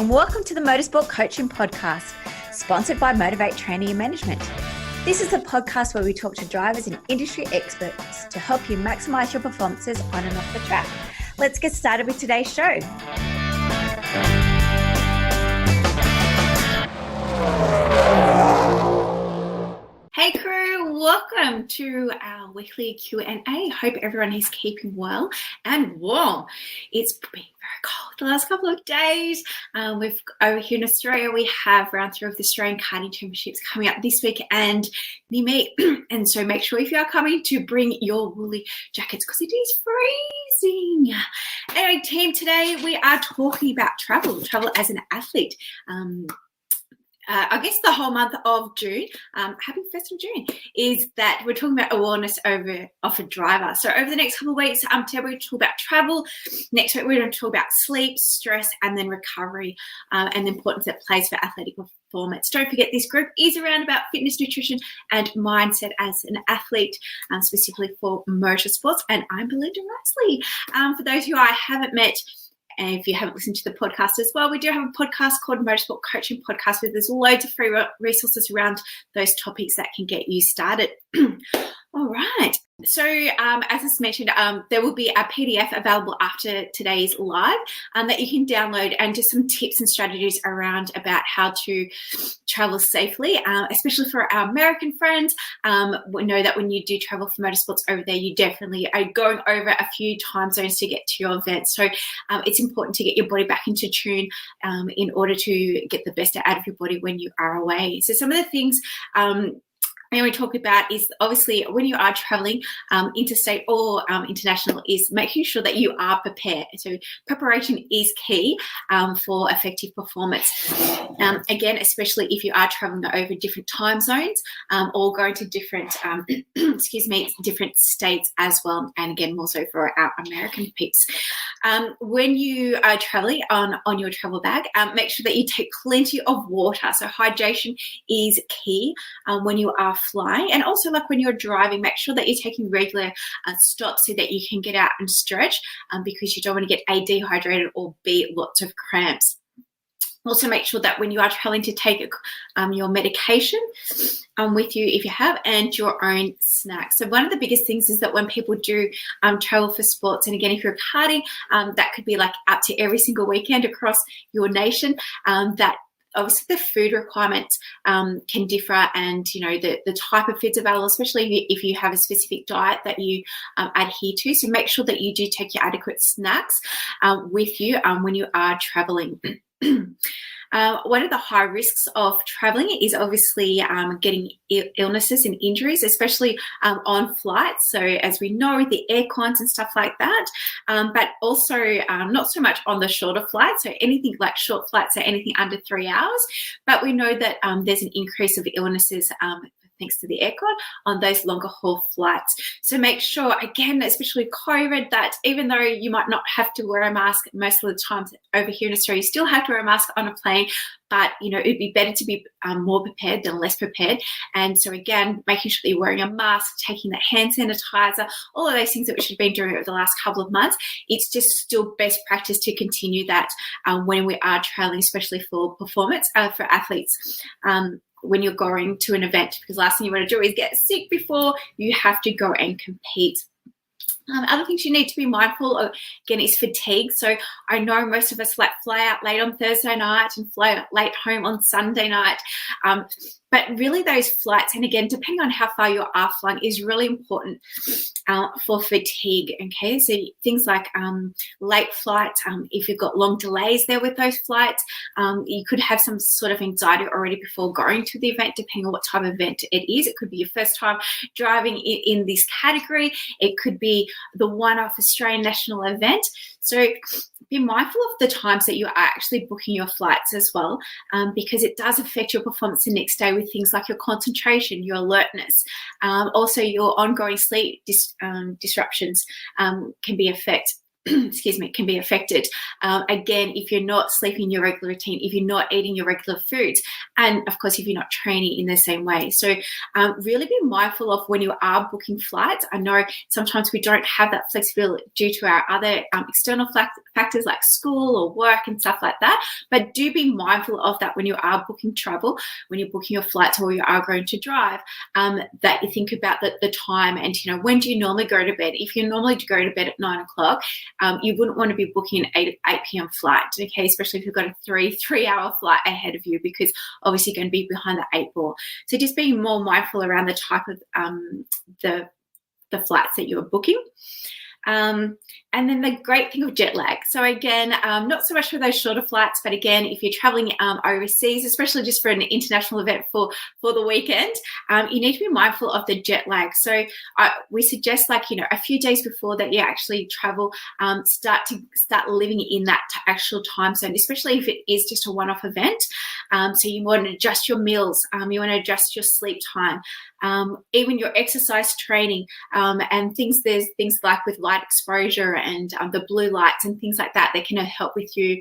and welcome to the Motorsport Coaching Podcast, sponsored by Motivate Training and Management. This is a podcast where we talk to drivers and industry experts to help you maximize your performances on and off the track. Let's get started with today's show. Hey crew, welcome to our weekly Q&A. Hope everyone is keeping well and warm. It's been very cold the last couple of days. We've over here in Australia, we have round 3 of the Australian karting championships coming up this week and near me. And so make sure if you are coming to bring your woolly jackets because it is freezing. Anyway, team, today we are talking about travel as an athlete. I guess the whole month of June, happy 1st of June, is that we're talking about awareness of a driver. So over the next couple of weeks, today we're going to talk about travel. Next week, we're going to talk about sleep, stress, and then recovery, and the importance it plays for athletic performance. Don't forget, this group is around about fitness, nutrition, and mindset as an athlete, specifically for motorsports. And I'm Belinda Riseley. For those who I haven't met, and if you haven't listened to the podcast as well, we do have a podcast called Motorsport Coaching Podcast where there's loads of free resources around those topics that can get you started. All right. So as I mentioned, there will be a PDF available after today's live that you can download, and just some tips and strategies around about how to travel safely, especially for our American friends. We know that when you do travel for motorsports over there, you definitely are going over a few time zones to get to your event. So it's important to get your body back into tune in order to get the best out of your body when you are away. So some of the things we talk about is obviously when you are traveling interstate or international is making sure that you are prepared. So preparation is key for effective performance. Again, especially if you are traveling over different time zones or going to different, different states as well. And again, more so for our American peeps. When you are traveling on your travel bag, make sure that you take plenty of water. So hydration is key when you are flying, and also like when you're driving, make sure that you're taking regular stops so that you can get out and stretch because you don't want to get A, dehydrated, or B, lots of cramps. Also make sure that when you are traveling to take your medication with you if you have, and your own snacks. So one of the biggest things is that when people do travel for sports, and again, if you're karting, that could be like up to every single weekend across your nation, that obviously the food requirements can differ, and you know the type of foods available, especially if you have a specific diet that you adhere to. So make sure that you do take your adequate snacks with you when you are traveling. One of the high risks of traveling is obviously getting illnesses and injuries, especially on flights. So as we know, the air cons and stuff like that, but also not so much on the shorter flights. So anything like short flights are anything under 3 hours. But we know that there's an increase of illnesses thanks to the aircon on those longer haul flights. So make sure, again, especially COVID, that even though you might not have to wear a mask most of the time over here in Australia, you still have to wear a mask on a plane, but you know, it'd be better to be more prepared than less prepared. And so again, making sure that you're wearing a mask, taking that hand sanitizer, all of those things that we should have been doing over the last couple of months, it's just still best practice to continue that when we are traveling, especially for performance, for athletes. When you're going to an event, because last thing you want to do is get sick before you have to go and compete. Other things you need to be mindful of, again, is fatigue. So I know most of us fly out late on Thursday night and fly late home on Sunday night. But really those flights, and again, depending on how far you are flying, is really important for fatigue, okay? So things like late flights, if you've got long delays there with those flights, you could have some sort of anxiety already before going to the event, depending on what type of event it is. It could be your first time driving in this category. It could be the one-off Australian national event. So be mindful of the times that you are actually booking your flights as well, because it does affect your performance the next day with things like your concentration, your alertness, also your ongoing sleep disruptions can be affected excuse me, can be affected. Again, if you're not sleeping your regular routine, if you're not eating your regular foods, and of course, if you're not training in the same way. So really be mindful of when you are booking flights. I know sometimes we don't have that flexibility due to our other external factors like school or work and stuff like that, but do be mindful of that when you are booking travel, when you're booking your flights or you are going to drive, that you think about the time and, when do you normally go to bed? If you normally go to bed at 9 o'clock, you wouldn't want to be booking an 8 p.m. flight, okay, especially if you've got a three-hour flight ahead of you, because obviously you're going to be behind the 8 ball. So just being more mindful around the type of the flights that you're booking. And then the great thing of jet lag. So again, not so much for those shorter flights, but again, if you're traveling overseas, especially just for an international event for the weekend, you need to be mindful of the jet lag. So we suggest a few days before that you actually travel, start living in that actual time zone, especially if it is just a one-off event. So you want to adjust your meals, you want to adjust your sleep time, even your exercise training, and there's things like with light exposure and the blue lights and things like that can help with your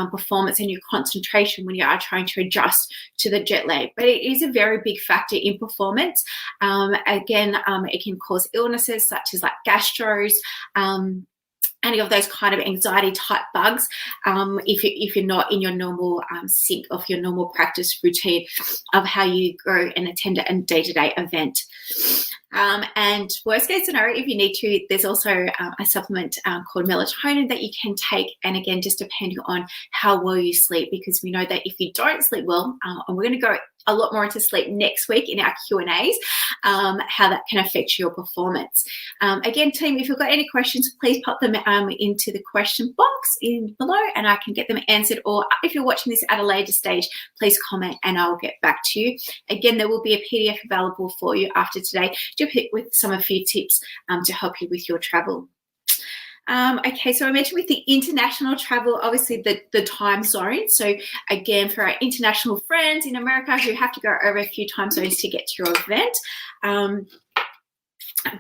performance and your concentration when you are trying to adjust to the jet lag. But it is a very big factor in performance. Again, it can cause illnesses such as like gastros, any of those kind of anxiety type bugs, if you're not in your normal sync of your normal practice routine of how you go and attend a day-to-day event. And worst case scenario, if you need to, there's also a supplement called melatonin that you can take. And again, just depending on how well you sleep, because we know that if you don't sleep well, and we're going to go a lot more into sleep next week in our Q&As, how that can affect your performance. Again, team, if you've got any questions, please pop them into the question box below and I can get them answered. Or if you're watching this at a later stage, please comment and I'll get back to you. Again, there will be a PDF available for you after today to pick with a few tips to help you with your travel. Okay, so I mentioned with the international travel, obviously the time zone. So again, for our international friends in America who have to go over a few time zones to get to your event,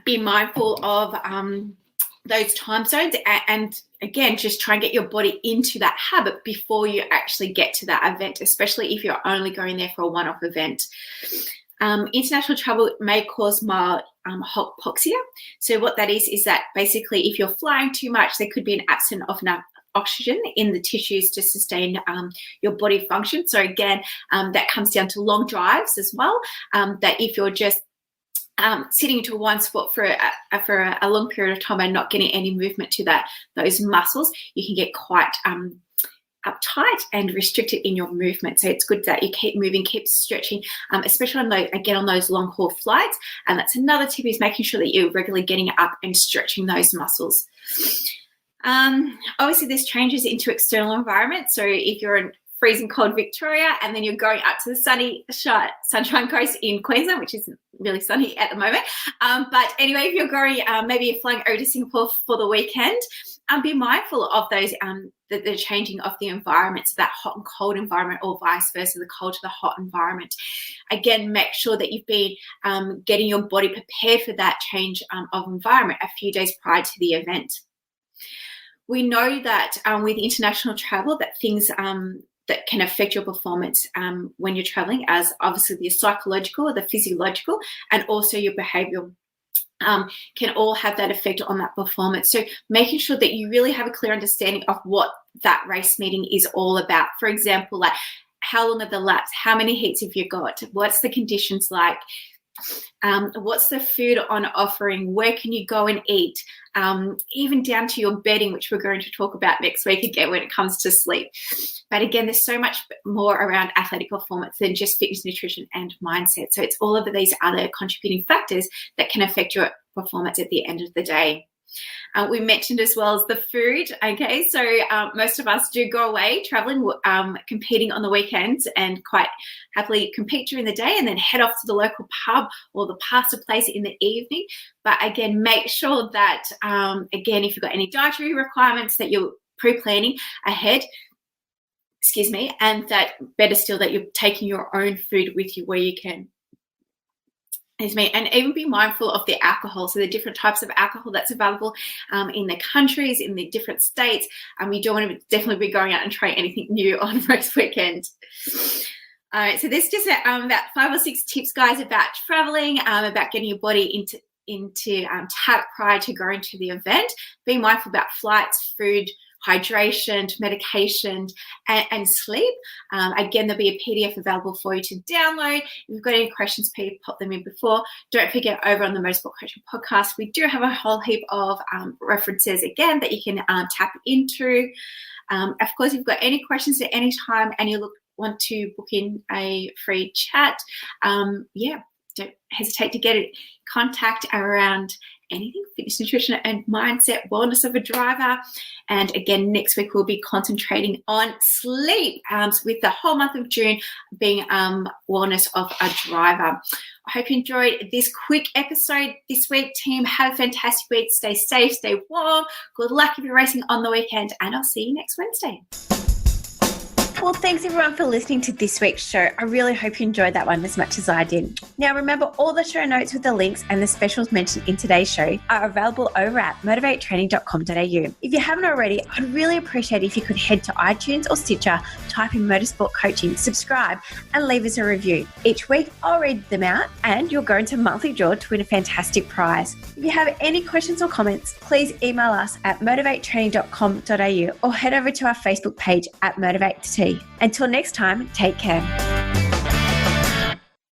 be mindful of those time zones, and again, just try and get your body into that habit before you actually get to that event, especially if you're only going there for a one-off event. International travel may cause mild hypoxia. So what that is that basically if you're flying too much, there could be an absence of enough oxygen in the tissues to sustain your body function. So again, that comes down to long drives as well, that if you're just sitting to one spot for a long period of time and not getting any movement to those muscles, you can get quite uptight and restricted in your movement. So it's good that you keep moving, keep stretching, especially on those long haul flights. And that's another tip, is making sure that you're regularly getting up and stretching those muscles. Obviously this changes into external environment. So if you're in freezing cold Victoria and then you're going up to the Sunshine Coast in Queensland, which is really sunny at the moment. But anyway, if you're going, maybe you're flying over to Singapore for the weekend, be mindful of those, the changing of the environment, so that hot and cold environment, or vice versa, the cold to the hot environment. Again, make sure that you've been getting your body prepared for that change of environment a few days prior to the event. We know that with international travel, that things that can affect your performance when you're traveling, as obviously the psychological, the physiological, and also your behavioural, can all have that effect on that performance. So making sure that you really have a clear understanding of what that race meeting is all about. For example, like how long are the laps? How many heats have you got? What's the conditions like? What's the food on offering? Where can you go and eat? Even down to your bedding, which we're going to talk about next week again when it comes to sleep. But again, there's so much more around athletic performance than just fitness, nutrition, and mindset. So it's all of these other contributing factors that can affect your performance at the end of the day. We mentioned as well as the food. Okay, so most of us do go away traveling, competing on the weekends, and quite happily compete during the day and then head off to the local pub or the pasta place in the evening. But again, make sure that, again, if you've got any dietary requirements, that you're pre-planning ahead, and that better still, that you're taking your own food with you where you can. And even be mindful of the alcohol. So the different types of alcohol that's available in the countries, in the different states. You don't want to definitely be going out and trying anything new on race weekend. All right, so this is just about 5 or 6 tips, guys, about traveling, about getting your body into tap prior to going to the event. Being mindful about flights, food, hydration, medication, and sleep. Again, there'll be a PDF available for you to download. If you've got any questions, please pop them in before. Don't forget, over on the Motorsport Coaching Podcast, we do have a whole heap of references, again, that you can tap into. Of course, if you've got any questions at any time and you want to book in a free chat, don't hesitate to get in contact around anything fitness, nutrition, and mindset, wellness of a driver. And again, next week we'll be concentrating on sleep, with the whole month of June being wellness of a driver. I hope you enjoyed this quick episode this week, team. Have a fantastic week. Stay safe, stay warm. Good luck if you're racing on the weekend, and I'll see you next Wednesday. Well, thanks everyone for listening to this week's show. I really hope you enjoyed that one as much as I did. Now, remember, all the show notes with the links and the specials mentioned in today's show are available over at motivatetraining.com.au. If you haven't already, I'd really appreciate it if you could head to iTunes or Stitcher, type in Motorsport Coaching, subscribe, and leave us a review. Each week, I'll read them out and you'll go into a monthly draw to win a fantastic prize. If you have any questions or comments, please email us at motivatetraining.com.au or head over to our Facebook page at Motivate to Tea. Until next time, take care.